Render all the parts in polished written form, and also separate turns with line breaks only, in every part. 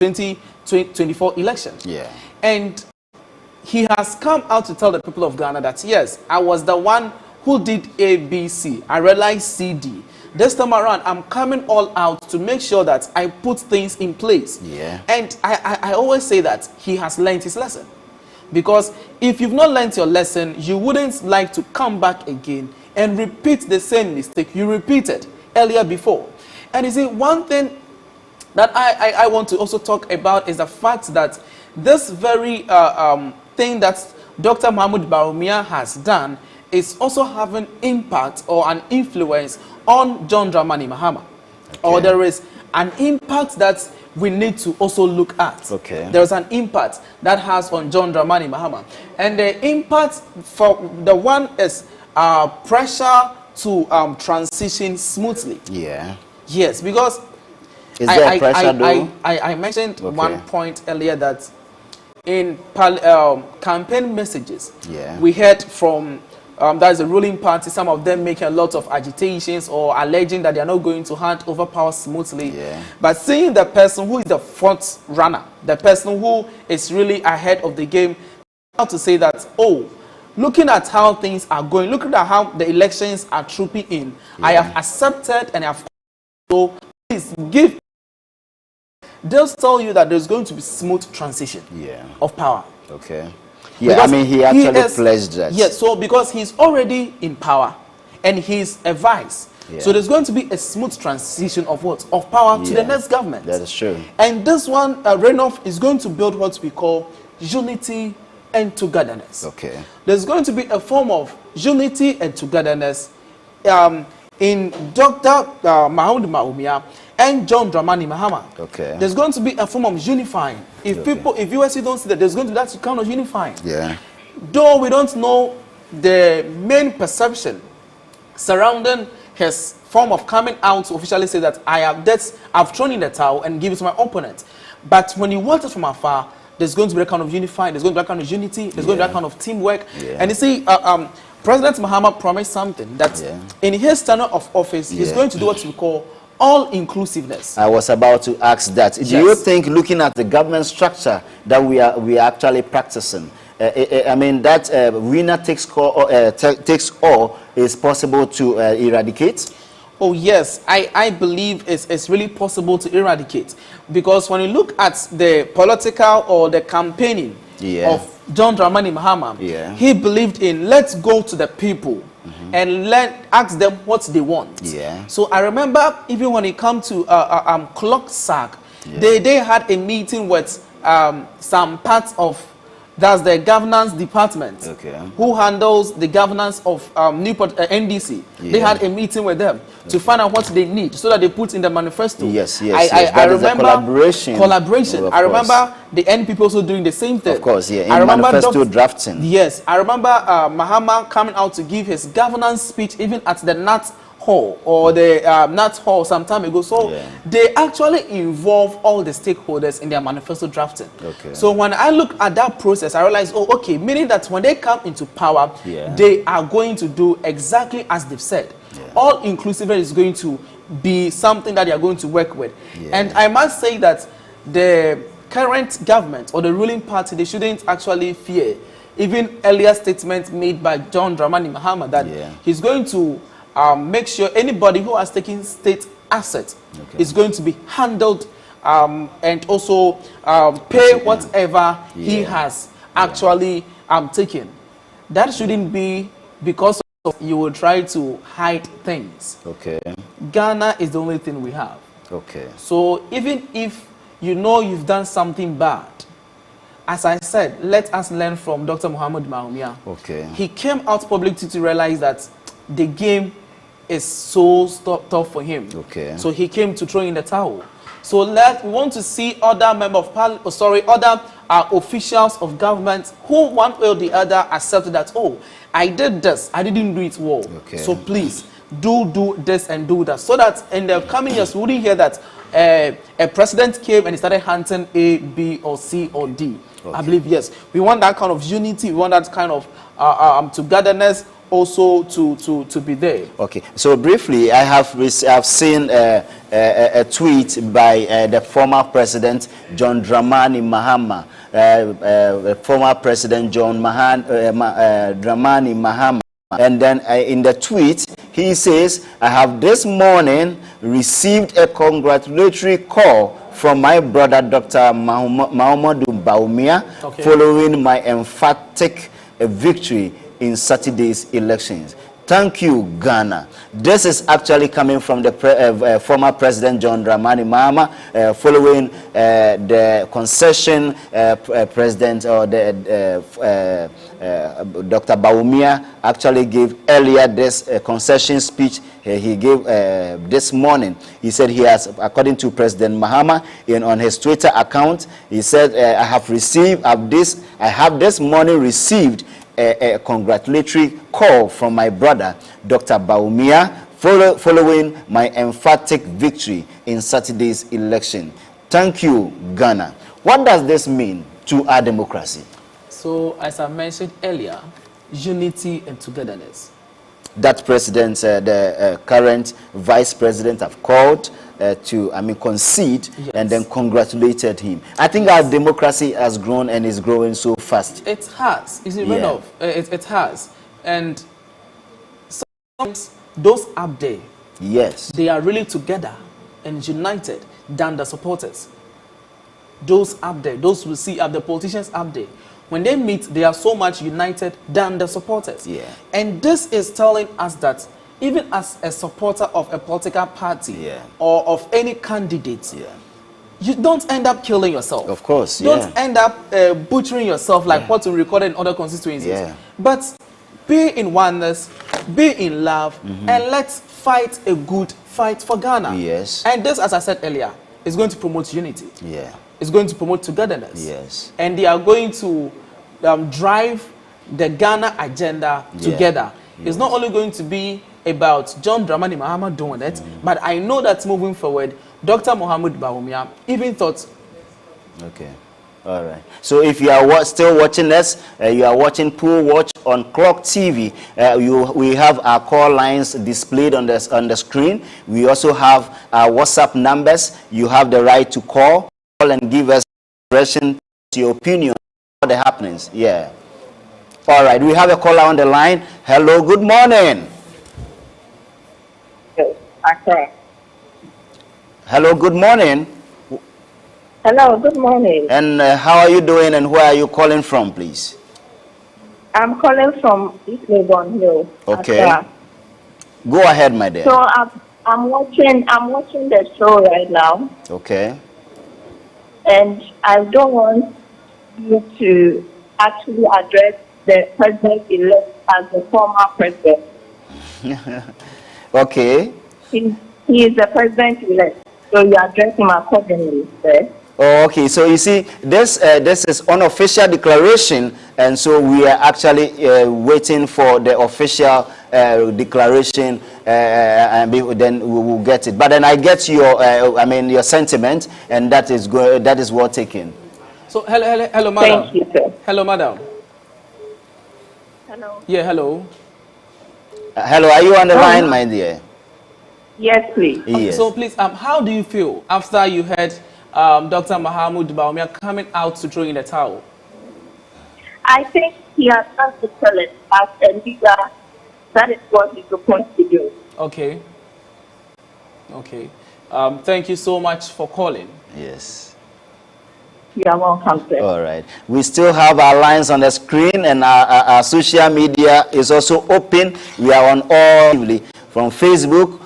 2024 election.
Yeah.
And he has come out to tell the people of Ghana that, yes, I was the one who did A, B, C. I realized C, D. This time around, I'm coming all out to make sure that I put things in place.
Yeah.
And I always say that he has learned his lesson. Because if you've not learned your lesson, you wouldn't like to come back again and repeat the same mistake you repeated earlier before. And you see, one thing that I want to also talk about is the fact that this very thing that Dr. Mahmoud Bawumia has done is also having impact or an influence on John Dramani Mahama. Okay. Or there is an impact that we need to also look at.
Okay.
There is an impact that has on John Dramani Mahama. And the impact for the one is pressure to transition smoothly.
Yeah.
Yes, because
is there pressure though?
I mentioned one point earlier that in campaign messages, we heard from that is the ruling party, some of them making a lot of agitations or alleging that they are not going to hand over power smoothly. Yeah. But seeing the person who is the front runner, the person who is really ahead of the game, how to say that, oh, looking at how things are going, looking at how the elections are trooping in, I have accepted and I have, so please give. They'll tell you that there's going to be smooth transition of power.
Okay. Yeah, because I mean, he actually pledged that.
Yes, so because he's already in power and he's a vice. Yeah. So there's going to be a smooth transition of what? Of power to the next government.
That is true.
And this one, Renoff, is going to build what we call unity and togetherness.
Okay.
There's going to be a form of unity and togetherness in Dr. Mahmoud Bawumia and John Dramani Mahama.
Okay.
There's going to be a form of unifying. If people, if you don't see that, there's going to be that kind of unifying.
Yeah.
Though we don't know the main perception surrounding his form of coming out to officially say that I've thrown in the towel and give it to my opponent. But when you watch it from afar, there's going to be a kind of unifying, there's going to be a kind of unity, there's going to be a kind of teamwork. And you see, President Mahama promised something that in his tenure of office, he's going to do what we call all-inclusiveness.
I was about to ask that. Do you think, looking at the government structure that we are actually practicing, I mean, that winner takes all is possible to eradicate?
Oh yes, I believe it's really possible to eradicate, because when you look at the political or the campaigning of John Dramani Mahama, he believed in let's go to the people and ask them what they want. So I remember even when it comes to clock sack, they had a meeting with some parts of the governance department who handles the governance of Newport NDC. They had a meeting with them to find out what they need so that they put in the manifesto. I remember collaboration. I remember the NPP also doing the same thing.
Of course, in manifesto drafting.
Yes, I remember Mahama coming out to give his governance speech even at the Nat Hall or the Nat Hall some time ago. So they actually involve all the stakeholders in their manifesto drafting. So when I look at that process, I realized, oh, okay, meaning that when they come into power, they are going to do exactly as they've said. All inclusive is going to be something that they are going to work with. And I must say that the current government or the ruling party, they shouldn't actually fear even earlier statements made by John Dramani Mahama that he's going to make sure anybody who has taken state assets is going to be handled and also pay whatever he has actually taken. That shouldn't be because you will try to hide things. Ghana is the only thing we have. So even if you know you've done something bad, as I said, let us learn from Dr. Mahmoud Bawumia. He came out publicly to realize that the game is so tough for him. So he came to throw in the towel. So we want to see other members of parliament, other officials of government who one way or the other accepted that, oh, I did this, I didn't do it well. So please do this and do that, so that in the coming years we wouldn't hear that a president came and he started hunting A, B, or C, or D. I believe, yes, we want that kind of unity, we want that kind of togetherness also to be there.
Okay, so briefly, I've seen a tweet by the former president John Dramani Mahama, former president John Dramani Mahama, and then in the tweet he says, "I have this morning received a congratulatory call from my brother Dr. Mahamudu Bawumia, following my emphatic victory in Saturday's elections. Thank you, Ghana." This is actually coming from the former President John Dramani Mahama, following the concession President or Dr. Bawumia actually gave earlier this concession speech he gave this morning. He said he has, according to President Mahama, on his Twitter account, he said, I have this morning received a congratulatory call from my brother, Dr. Bawumia, following my emphatic victory in Saturday's election. Thank you, Ghana. What does this mean to our democracy?
So, as I mentioned earlier, unity and togetherness.
That president, the current vice president, have called to, concede, yes, and then congratulated him. I think our democracy has grown and is growing so fast.
It has. Is it right off? It has. And sometimes those up there,
yes,
they are really together and united than the supporters. Those up there, those we see up, the politicians up there, when they meet, they are so much united than the supporters.
Yeah.
And this is telling us that even as a supporter of a political party,
yeah,
or of any candidate,
yeah,
you don't end up killing yourself.
Of course,
don't end up butchering yourself like what we recorded in other constituencies.
Yeah.
But be in oneness, be in love, and let's fight a good fight for Ghana.
Yes.
And this, as I said earlier, is going to promote unity.
Yeah.
It's going to promote togetherness.
Yes.
And they are going to drive the Ghana agenda together.
Yes.
It's not only going to be about John Dramani Mahama doing it, but I know that moving forward, Dr. Mahamudu Bawumia even thought.
Okay. All right. So if you are still watching us, you are watching Pool Watch on Clock TV. We have our call lines displayed on the screen. We also have our WhatsApp numbers. You have the right to call and give us your opinion on the happenings. Yeah. All right. We have a caller on the line. Hello. Good morning.
Okay.
Hello. Good morning.
Hello, good morning.
And how are you doing and where are you calling from, please?
I'm calling from East Legon Hill.
Okay.
Accra.
Go ahead, my dear.
So I'm watching the show right now.
Okay.
And I don't want you to actually address the president-elect as the former president.
Okay.
He is the president-elect, so you address him accordingly, sir.
Oh, okay, so you see, this is unofficial declaration, and so we are actually waiting for the official declaration, and then we will get it. But then I get your, your sentiment, and that is good. That is well taken.
So hello, madam.
Thank you, sir.
Hello, madam.
Hello.
Yeah, hello.
Hello, are you on the line, my dear?
Yes, please.
Okay,
Yes.
so please, how do you feel after you heard Dr. Mahamudu Bawumia coming out to throw in the towel?
I think he has done excellent as a leader. That is what he's supposed to do.
Okay. Okay. Thank you so much for calling.
Yes.
You are welcome, sir.
All right. We still have our lines on the screen, and our social media is also open. We are on all, from Facebook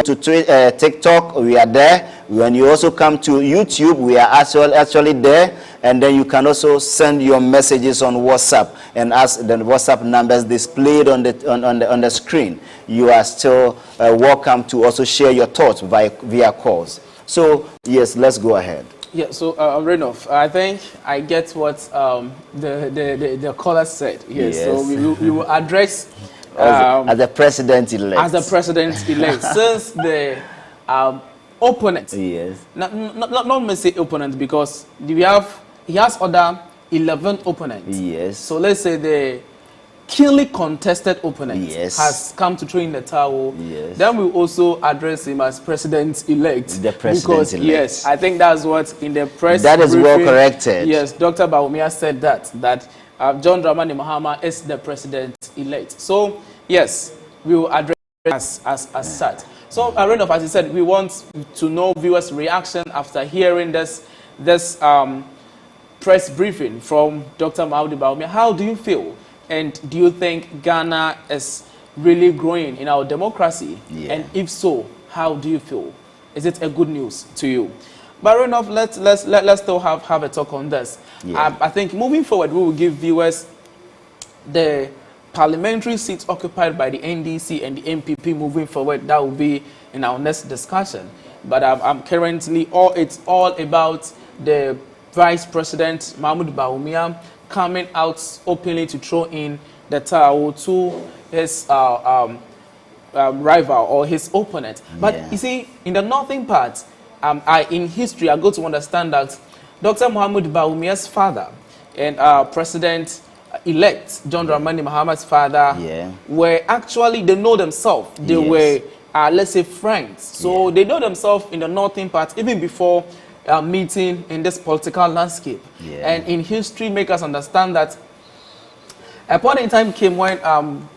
to Twitter, TikTok. We are there. When you also come to YouTube, we are actually there. And then you can also send your messages on WhatsApp, and as the WhatsApp numbers displayed on the screen, you are still welcome to also share your thoughts via calls. So yes, let's go ahead.
Yeah, so Renoff, I think I get what the caller said. Yes,
yes.
So we will address
as the president-elect.
As the president-elect, since the opponent.
Yes.
Not me say opponent, because he has other 11 opponents.
Yes.
So let's say keenly contested opponent
Yes.
has come to throw in the towel.
Yes.
Then we also address him as president-elect.
The president-elect.
Because, yes, I think that's what in the press
That is
briefing,
well corrected.
Yes, Dr. Bawumia said that John Dramani Mahama is the president-elect. So, yes, we will address as such. So, Renof, as you said, we want to know viewers' reaction after hearing this press briefing from Dr. Mahmoud Bawumia. How do you feel? And do you think Ghana is really growing in our democracy?
Yeah.
And if so, how do you feel? Is it a good news to you? But enough, let's still have a talk on this.
Yeah.
I think moving forward, we will give viewers the parliamentary seats occupied by the NDC and the MPP moving forward. That will be in our next discussion. But I'm currently, it's all about the Vice President Mahmoud Bawumia coming out openly to throw in the towel to his rival or his opponent. But you see, in the northern part, in history, I got to understand that Dr. Mahmoud Bawumia's father and President-elect John Dramani Mahama's father were actually, they know themselves. They were, let's say, friends. So they know themselves in the northern part, even before meeting in this political landscape. And in history, make us understand that a point in time came when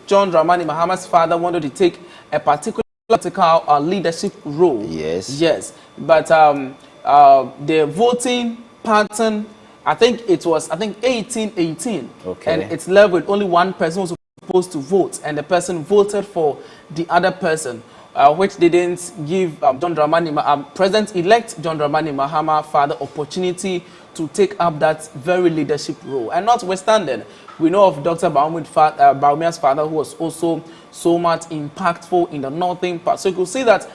John Dramani Mahama's father wanted to take a particular political leadership role. Yes. But the voting pattern, I think it was 1818. And it's left with only one person who was supposed to vote, and the person voted for the other person. Which didn't give President-elect John Dramani Mahama father opportunity to take up that very leadership role. And notwithstanding, we know of Dr. Bawumia's father, who was also so much impactful in the northern part. So you could see that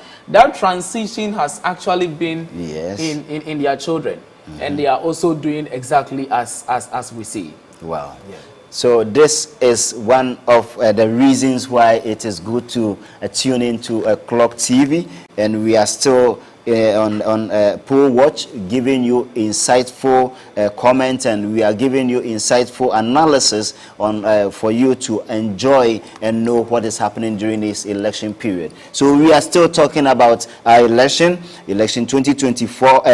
transition has actually been in their children. And they are also doing exactly as we see.
Wow. So this is one of the reasons why it is good to tune into Clock TV, and we are still on Poll Watch, giving you insightful comments, and we are giving you insightful analysis on for you to enjoy and know what is happening during this election period. So we are still talking about our election 2024,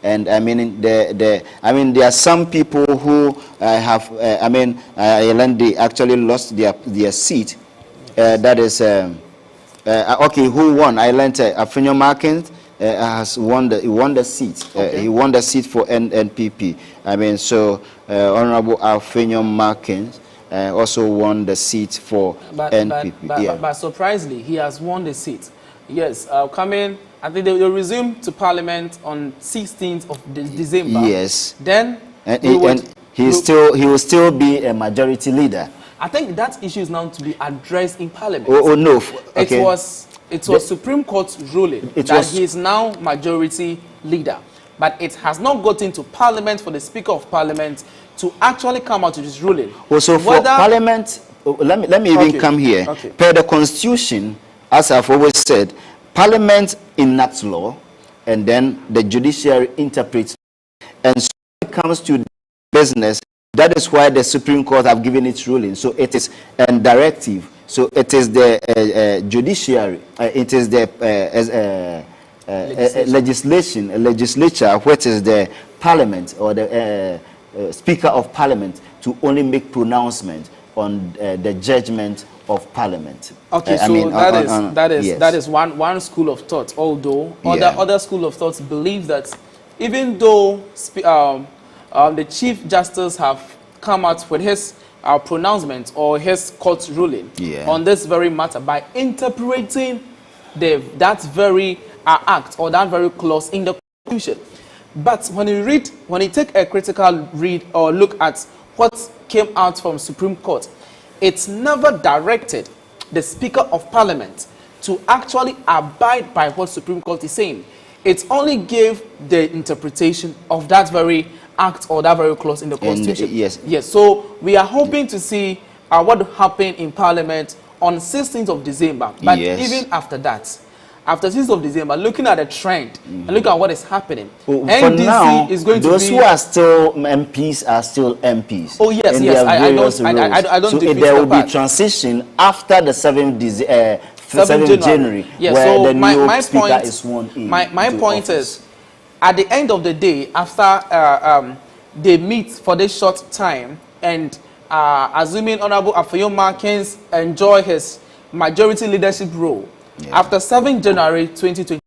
and I mean there are some people who have they actually lost their seat. That is. Okay, who won? I learned Afinyo Markins has won the seat. He won the seat for NPP. I mean, so Honorable Afinyo Markins also won the seat for NPP.
But surprisingly, he has won the seat. Yes, coming. I think they will resume to Parliament on 16th of December.
Yes.
Then
he will still be a majority leader.
I think that issue is now to be addressed in Parliament.
Oh no! Okay.
It was Supreme Court's ruling that he is now majority leader, but it has not gotten to Parliament for the Speaker of Parliament to actually come out with his ruling.
Also, for Parliament, let me even come here. Per the Constitution, as I've always said, Parliament enacts law, and then the judiciary interprets. And so when it comes to business, that is why the Supreme Court have given its ruling. So it is a directive. So it is the judiciary. It is the legislature, which is the Parliament or the Speaker of Parliament, to only make pronouncement on the judgment of Parliament.
Okay, so that is one school of thought. Although other school of thoughts believe that even though the Chief Justice have come out with his pronouncement or his court ruling on this very matter by interpreting that very act or that very clause in the Constitution. But when you take a critical read or look at what came out from Supreme Court, it's never directed the Speaker of Parliament to actually abide by what Supreme Court is saying. It only gave the interpretation of that very act or that very clause in the Constitution. Yes. So we are hoping to see what happened in Parliament on 16th of December. But even after that, after 6th of December, looking at the trend and looking at what is happening,
For
NDC
now,
is going to be...
those who are still MPs are still MPs.
Oh, yes, yes. I don't
so
defeat
there will
the
be transition after the 7th January,
yeah,
where
so
the new
my
speaker
point,
is sworn in.
My point
office.
is, at the end of the day, after they meet for this short time, and assuming Honorable Afayoma can enjoy his majority leadership role, after 7 January 2020,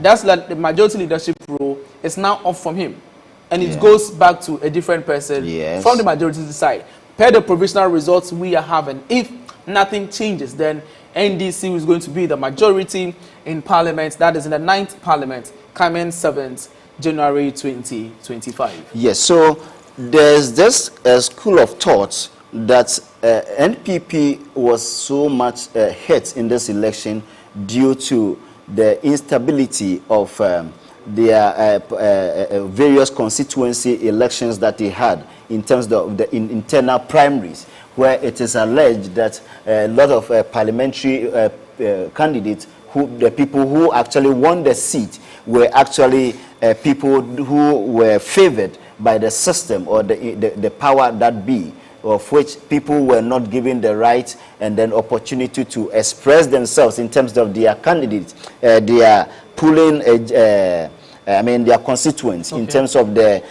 that's like the majority leadership role is now off from him, and it goes back to a different person from the majority side. Per the provisional results we are having, if nothing changes, then NDC is going to be the majority in Parliament. That is in the 9th Parliament, coming 7th January 2025.
Yes, so there's this school of thought that NPP was so much hit in this election due to the instability of their various constituency elections that they had in terms of the internal primaries, where it is alleged that a lot of parliamentary candidates, the people who actually won the seat, were actually people who were favored by the system or the power that be, of which people were not given the right and then opportunity to express themselves in terms of their candidates, their polling, their constituents, in terms of the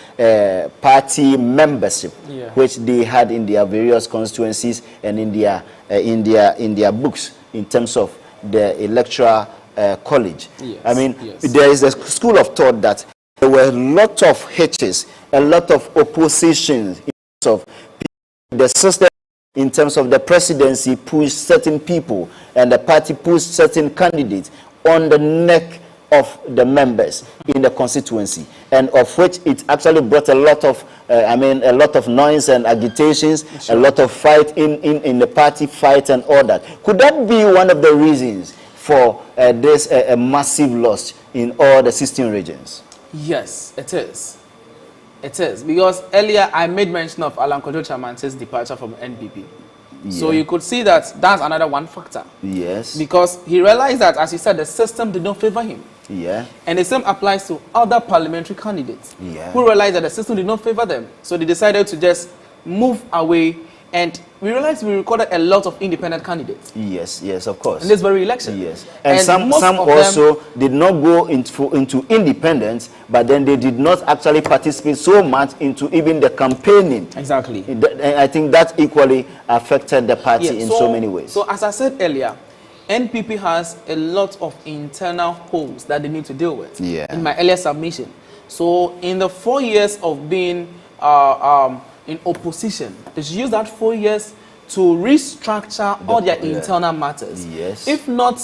party membership, which they had in their various constituencies and in their books in terms of the electoral college. There is a school of thought that there were a lot of hitches, a lot of opposition in terms of the system, in terms of the presidency pushed certain people and the party pushed certain candidates on the neck of the members in the constituency, and of which it actually brought a lot of a lot of noise and agitations, a lot of fight in the party fight and all that. Could that be one of the reasons for this massive loss in all the 16 regions?
Yes, it is. It is, because earlier I made mention of Alan Kojo Chamante's departure from NPP. So you could see that that's another one factor.
Yes.
Because he realized that, as he said, the system did not favor him.
Yeah.
And the same applies to other parliamentary candidates who realized that the system did not favor them. So they decided to just move away. And we realized we recorded a lot of independent candidates.
Yes, yes, of course.
In this very election.
Yes. And some also did not go into independence, but then they did not actually participate so much into even the campaigning.
Exactly.
And I think that equally affected the party in so many ways.
So as I said earlier, NPP has a lot of internal holes that they need to deal with. In my earlier submission. So in the 4 years of being in opposition, they should use that 4 years to restructure all their internal matters. If not,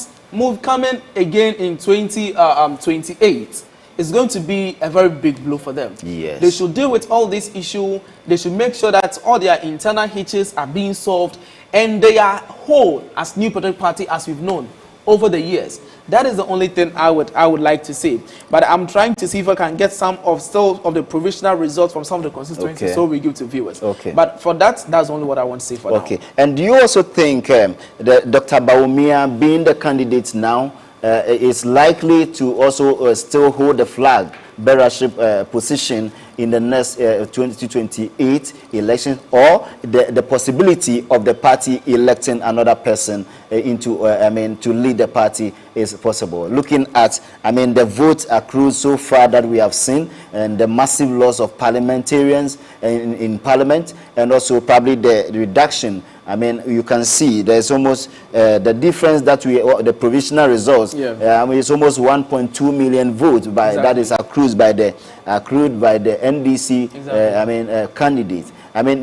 coming again in 2028, it's going to be a very big blow for them. They should deal with all these issues. They should make sure that all their internal hitches are being solved, and they are whole as New Patriotic Party as we've known over the years. That is the only thing I would like to say. But I'm trying to see if I can get some of the provisional results from some of the constituencies, so we give to viewers. But for that's only what I want to say for now.
And do you also think that Dr. Bawumia, being the candidate now, is likely to also still hold the flag bearership position in the next 2028 election, or the possibility of the party electing another person into to lead the party is possible, looking at the vote accrued so far that we have seen, and the massive loss of parliamentarians in parliament, and also probably the reduction. You can see there's almost the difference that the provisional results. It's almost 1.2 million votes that is accrued by the NDC. Candidate.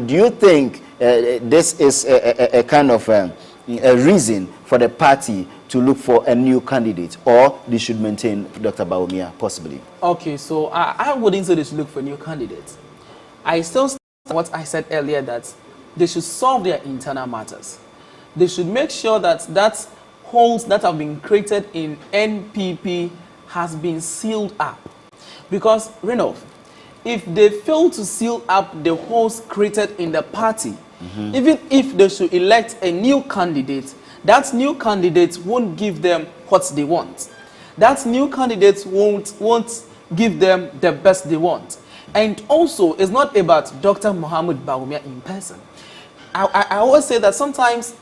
Do you think this is a kind of a reason for the party to look for a new candidate, or they should maintain Dr. Bawumia possibly?
Okay, so I wouldn't say they should look for a new candidate. I still stand what I said earlier, that they should solve their internal matters. They should make sure that holes that have been created in NPP has been sealed up. Because, Renov, if they fail to seal up the holes created in the party, even if they should elect a new candidate, that new candidate won't give them what they want. that new candidates won't give them the best they want. And also, it's not about Dr. Mohamed Bawumia in person. I always say that sometimes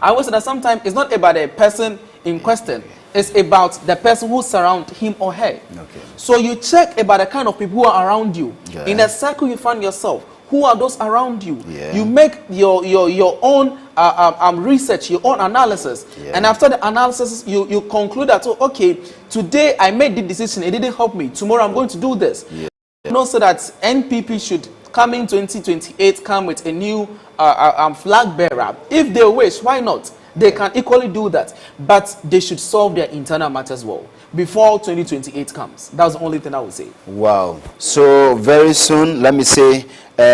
it's not about a person in question. It's about the person who surrounds him or her.
Okay.
So you check about the kind of people who are around you.
Yeah.
In a circle you find yourself. Who are those around you?
Yeah.
You make your own research, your own analysis.
Yeah.
And after the analysis, you conclude that, oh, okay, today I made the decision, it didn't help me. Tomorrow I'm going to do this.
Yeah.
You know, so that NPP should come in 2028, come with a new flag bearer. If they wish, why not? They can equally do that. But they should solve their internal matters well before 2028 comes. That's the only thing I would say.
Wow. So very soon, let me say,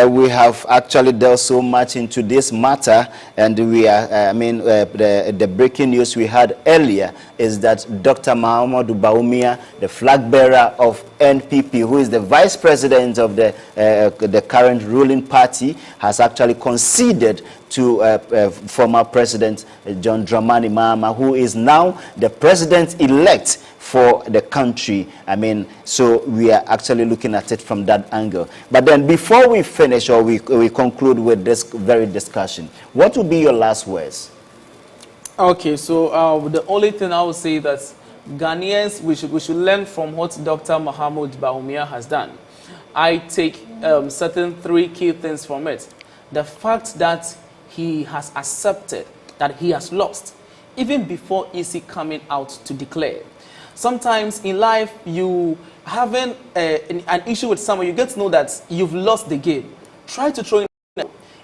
we have actually dealt so much into this matter, and we are, the breaking news we had earlier is that Dr. Mohamed Bawumia, the flag bearer of NPP, who is the vice president of the current ruling party, has actually conceded to former President John Dramani Mahama, who is now the president-elect for the country. I mean, so we are actually looking at it from that angle. But then before we finish or we conclude with this very discussion, what will be your last words? Okay,
so the only thing I would say that Ghanaians, we should learn from what Dr. Mohamed Bawumia has done. I take certain three key things from it. The fact that he has accepted that he has lost, even before EC coming out to declare. Sometimes in life, you having an issue with someone, you get to know that you've lost the game. Try to throw it.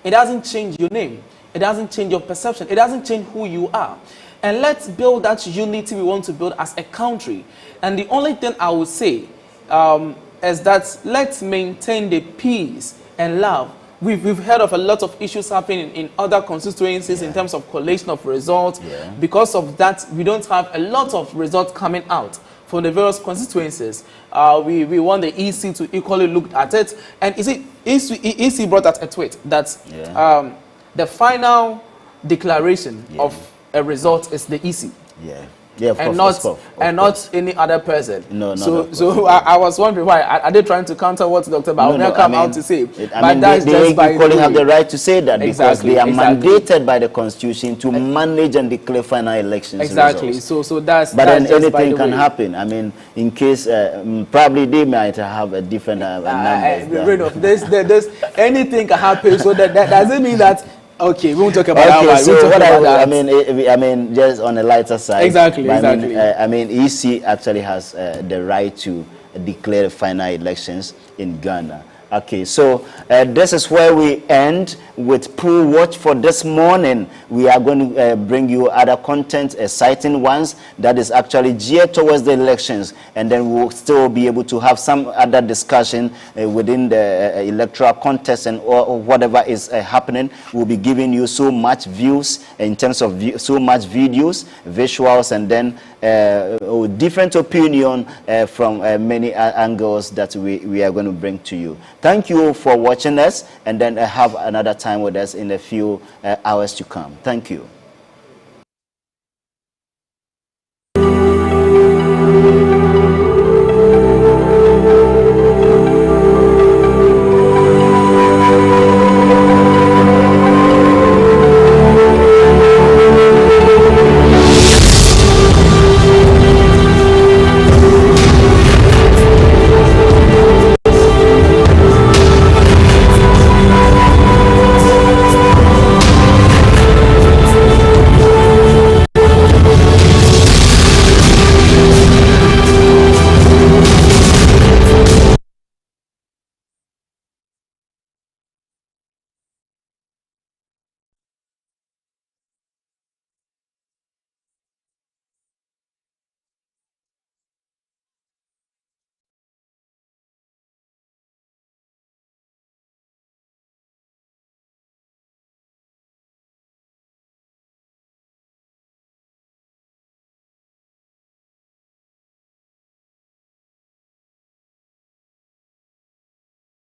It doesn't change your name. It doesn't change your perception. It doesn't change who you are. And let's build that unity we want to build as a country. And the only thing I would say is that let's maintain the peace and love. We've heard of a lot of issues happening in other constituencies in terms of collation of results. Because of that, we don't have a lot of results coming out from the various constituencies. We want the EC to equally look at it. And EC brought out a tweet that the final declaration of a result is the EC.
Yeah,
and not any other person.
No,
so I was wondering why are they trying to counter what Dr. Bawumia come out to say?
They equally have the right to say that because they are mandated by the Constitution to manage and declare final elections.
Exactly.
Results.
So that's.
But then anything can happen. I mean, in case probably they might have a different numbers.
There's anything can happen. So that doesn't mean that. Okay, we won't talk about that.
So what I mean, just on a lighter side.
Exactly.
I mean, EC actually has the right to declare final elections in Ghana. Okay, so this is where we end with Pool Watch for this morning. We are going to bring you other content, exciting ones that is actually geared towards the elections, and then we'll still be able to have some other discussion within the electoral contest and or whatever is happening. We'll be giving you so much views in terms of so much videos, visuals, and then different opinion from many angles that we are going to bring to you. Thank you for watching us, and then have another time with us in a few hours to come. Thank you.